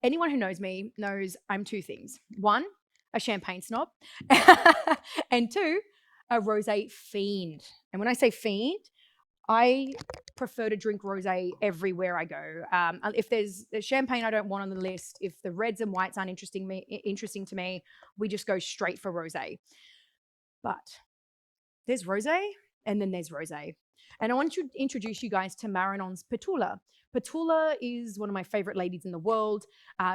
anyone who knows me knows I'm two things. One, a champagne snob, and two, a rosé fiend. And when I say fiend, I prefer to drink rosé everywhere I go. If there's champagne I don't want on the list, if the reds and whites aren't interesting to me, we just go straight for rosé. But there's rosé, and then there's rosé. And I want to introduce you guys to Marrenon's Petula. Petula is one of my favorite ladies in the world.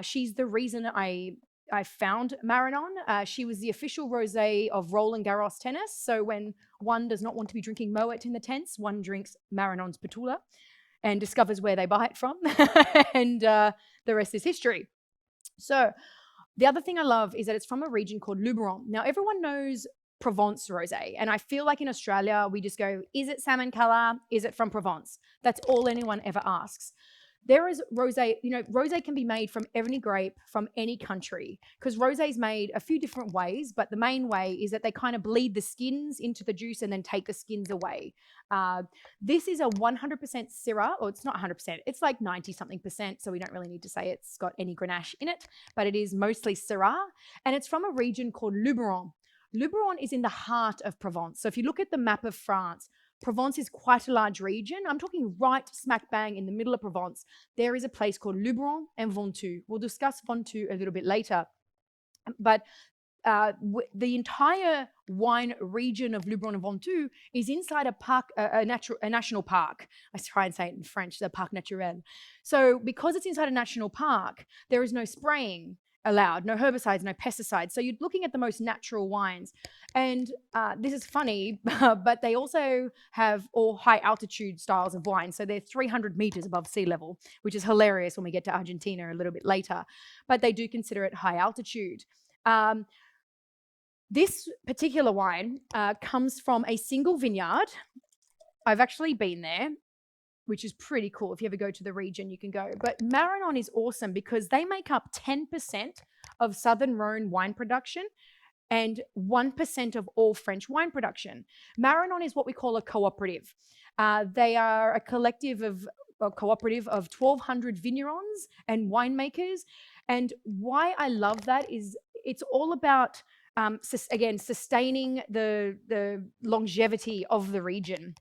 She's the reason I found Marrenon. She was the official rosé of Roland-Garros tennis. So when one does not want to be drinking Moet in the tents, one drinks Marrenon's Petula and discovers where they buy it from. And the rest is history. So the other thing I love is that it's from a region called Luberon. Now, everyone knows Provence rosé, and I feel like in Australia, we just go, is it salmon color? Is it from Provence? That's all anyone ever asks. There is rosé, rosé can be made from any grape from any country, because rosé is made a few different ways, but the main way is that they kind of bleed the skins into the juice and then take the skins away. This is a 100% Syrah, or it's not 100%, it's like 90 something percent, so we don't really need to say it's got any Grenache in it, but it is mostly Syrah, and it's from a region called Luberon. Luberon is in the heart of Provence. So if you look at the map of France, Provence is quite a large region. I'm talking right smack bang in the middle of Provence. There is a place called Luberon and Ventoux. We'll discuss Ventoux a little bit later. But the entire wine region of Luberon and Ventoux is inside a park, a national park. I try and say it in French, the Parc Naturel. So because it's inside a national park, there is no spraying allowed, no herbicides, no pesticides. So you're looking at the most natural wines. And this is funny, but they also have all high altitude styles of wine. So they're 300 meters above sea level, which is hilarious when we get to Argentina a little bit later. But they do consider it high altitude. This particular wine comes from a single vineyard. I've actually been there, which is pretty cool. If you ever go to the region, you can go. But Marrenon is awesome because they make up 10% of Southern Rhone wine production and 1% of all French wine production. Marrenon is what we call a cooperative. They are a cooperative of 1,200 vignerons and winemakers. And why I love that is it's all about, again, sustaining the longevity of the region,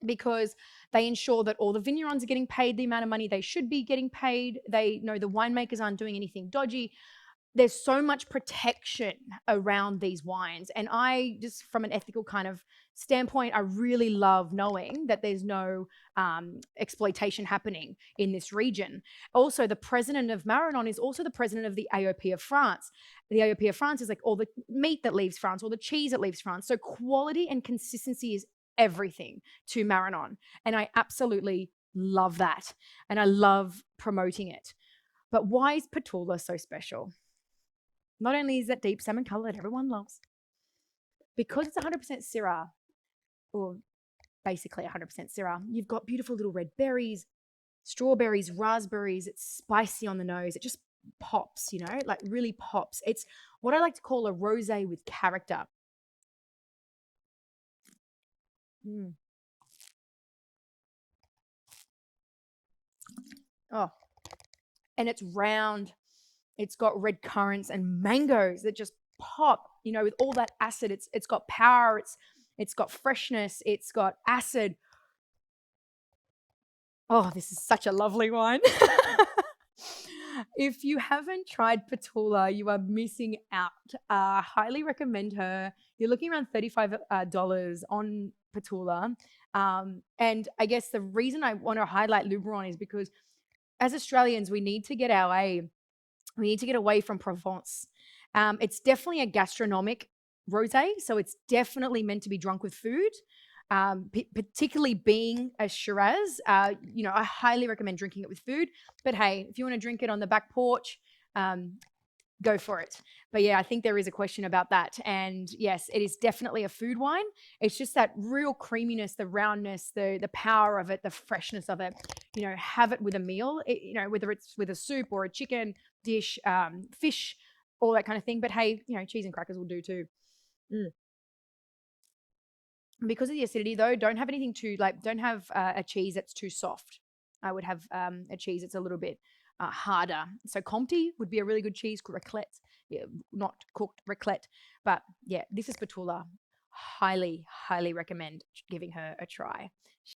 because they ensure that all the vignerons are getting paid the amount of money they should be getting paid. They know the winemakers aren't doing anything dodgy. There's so much protection around these wines. And I just, from an ethical kind of standpoint, I really love knowing that there's no exploitation happening in this region. Also, the president of Marrenon is also the president of the AOP of France. The AOP of France is like all the meat that leaves France, all the cheese that leaves France. So quality and consistency is everything to Marrenon. And I absolutely love that. And I love promoting it. But why is Petula so special? Not only is that deep salmon color that everyone loves, because it's 100% Syrah, or basically 100% Syrah, you've got beautiful little red berries, strawberries, raspberries. It's spicy on the nose. It just pops, like really pops. It's what I like to call a rosé with character. Oh, and it's round. It's got red currants and mangoes that just pop, with all that acid. It's got power. It's got freshness. It's got acid. Oh, this is such a lovely wine. If you haven't tried Petula, you are missing out. Highly recommend her. You're looking around $35 on Petula. And I guess the reason I want to highlight Luberon is because as Australians, we need to get away from Provence. It's definitely a gastronomic rosé, so it's definitely meant to be drunk with food. Particularly being a Shiraz, I highly recommend drinking it with food. But hey, if you want to drink it on the back porch, go for it. But yeah, I think there is a question about that. And yes, it is definitely a food wine. It's just that real creaminess, the roundness, the power of it, the freshness of it. Have it with a meal, whether it's with a soup or a chicken dish, fish, all that kind of thing. But hey, cheese and crackers will do too. Because of the acidity, though, don't have anything too, don't have a cheese that's too soft. I would have a cheese that's a little bit harder. So Comté would be a really good cheese. Raclette, yeah, not cooked raclette, but yeah, this is Petula. Highly, highly recommend giving her a try.